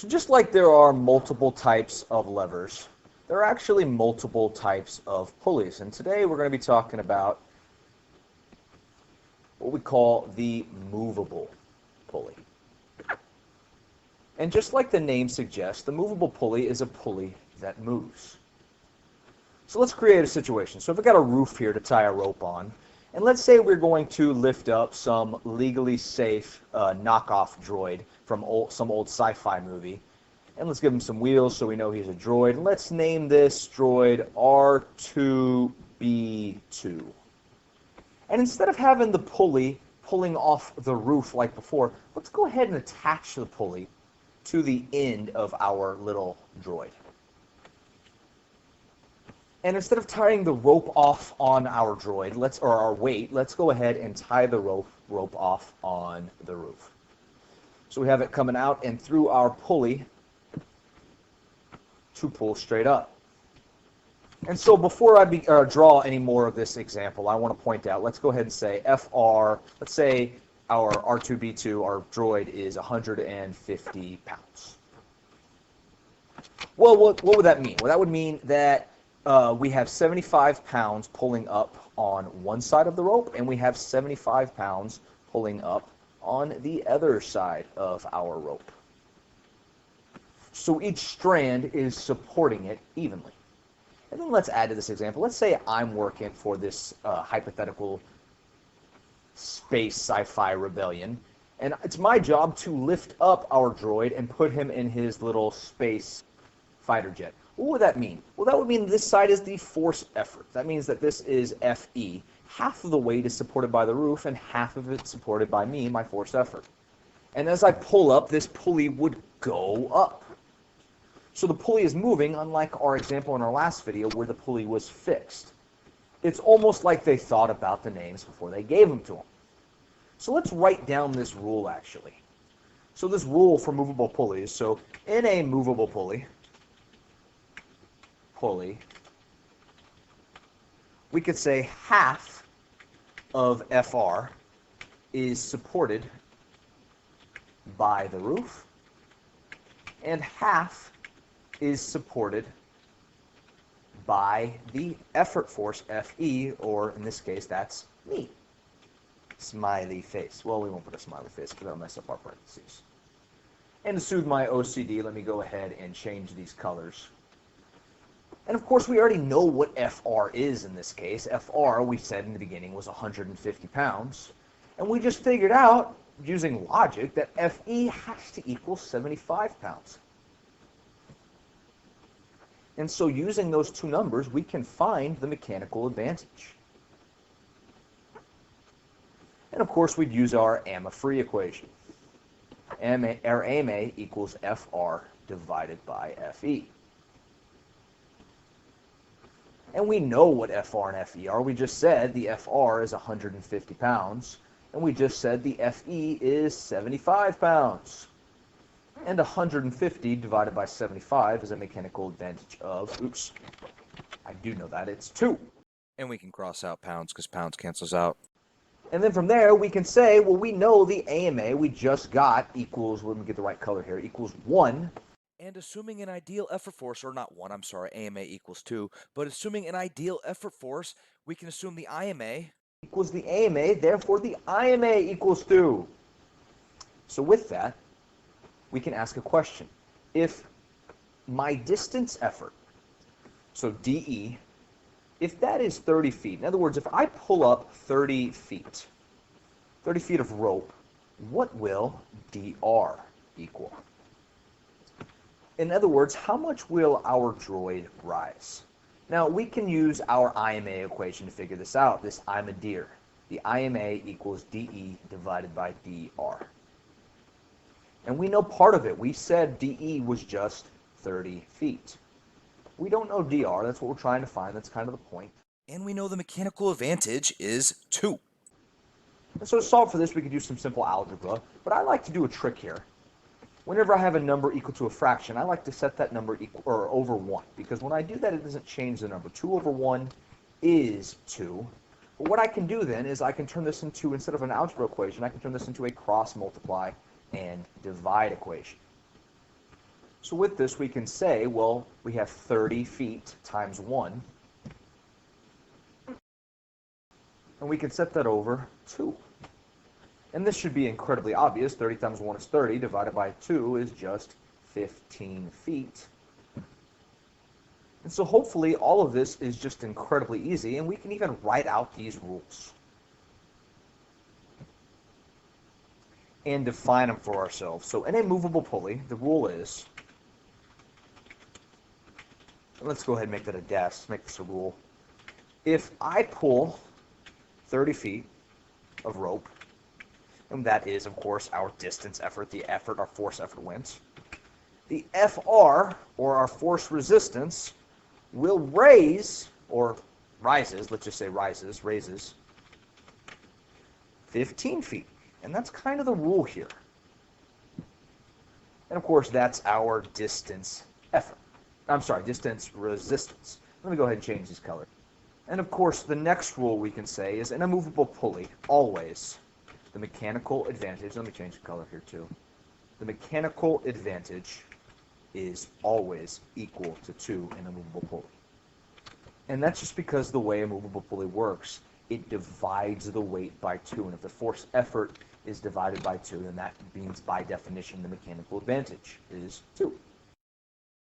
So just like there are multiple types of levers, there are actually multiple types of pulleys. And today we're going to be talking about what we call the movable pulley. And just like the name suggests, the movable pulley is a pulley that moves. So let's create a situation. So if I've got a roof here to tie a rope on, and let's say we're going to lift up some legally safe knockoff droid from some old sci-fi movie, and let's give him some wheels so we know he's a droid. And let's name this droid R2B2. And instead of having the pulley pulling off the roof like before, let's go ahead and attach the pulley to the end of our little droid. And instead of tying the rope off on our droid, or our weight, let's go ahead and tie the rope off on the roof. So we have it coming out and through our pulley to pull straight up. And so before I draw any more of this example, I want to point out, let's go ahead and say FR, let's say our R2B2, our droid, is 150 pounds. Well, what would that mean? Well, that would mean that we have 75 pounds pulling up on one side of the rope, and we have 75 pounds pulling up on the other side of our rope. So each strand is supporting it evenly. And then let's add to this example. Let's say I'm working for this hypothetical space sci-fi rebellion, and it's my job to lift up our droid and put him in his little space fighter jet. What would that mean? Well, that would mean this side is the force effort. That means that this is FE. Half of the weight is supported by the roof, and half of it supported by me, my force effort. And as I pull up, this pulley would go up. So the pulley is moving, unlike our example in our last video where the pulley was fixed. It's almost like they thought about the names before they gave them to them. So let's write down this rule, actually. So this rule for movable pulleys, so in a movable pulley, we could say half of FR is supported by the roof, and half is supported by the effort force, FE, or in this case, that's me. Smiley face. Well, we won't put a smiley face because that'll mess up our parentheses. And to soothe my OCD, let me go ahead and change these colors. And of course, we already know what FR is in this case. FR, we said in the beginning, was 150 pounds. And we just figured out, using logic, that FE has to equal 75 pounds. And so using those two numbers, we can find the mechanical advantage. And of course, we'd use our AMA-free equation. Our AMA equals FR divided by FE. And we know what FR and FE are. We just said the FR is 150 pounds, and we just said the FE is 75 pounds. And 150 divided by 75 is a mechanical advantage of, oops, I do know that, it's 2. And we can cross out pounds because pounds cancels out. And then from there, we can say, well, we know the AMA we just got equals, let me get the right color here, equals 1. And assuming an ideal effort force, or not 1, I'm sorry, AMA equals 2, but assuming an ideal effort force, we can assume the IMA equals the AMA, therefore the IMA equals 2. So with that, we can ask a question. If my distance effort, so DE, if that is 30 feet, in other words, if I pull up 30 feet of rope, what will DR equal? In other words, how much will our droid rise? Now, we can use our IMA equation to figure this out, this I'm a deer. The IMA equals DE divided by DR. And we know part of it. We said DE was just 30 feet. We don't know DR. That's what we're trying to find. That's kind of the point. And we know the mechanical advantage is 2. And so to solve for this, we could do some simple algebra. But I like to do a trick here. Whenever I have a number equal to a fraction, I like to set that number equal or over 1. Because when I do that, it doesn't change the number. 2 over 1 is 2. But what I can do then is I can turn this into, instead of an algebra equation, I can turn this into a cross multiply and divide equation. So with this, we can say, well, we have 30 feet times 1, and we can set that over 2. And this should be incredibly obvious. 30 times 1 is 30, divided by 2 is just 15 feet. And so hopefully all of this is just incredibly easy, and we can even write out these rules and define them for ourselves. So in a movable pulley, the rule is, let's go ahead and make that a dash, make this a rule. If I pull 30 feet of rope, and that is, of course, our distance effort, our force effort wins, the FR, or our force resistance, will raise, or rises, let's just say raises 15 feet. And that's kind of the rule here. And of course, that's our distance effort. I'm sorry, distance resistance. Let me go ahead and change these colors. And of course, the next rule we can say is in a movable pulley, always, the mechanical advantage, let me change the color here too. The mechanical advantage is always equal to 2 in a movable pulley. And that's just because the way a movable pulley works, it divides the weight by 2. And if the force effort is divided by 2, then that means by definition the mechanical advantage is 2.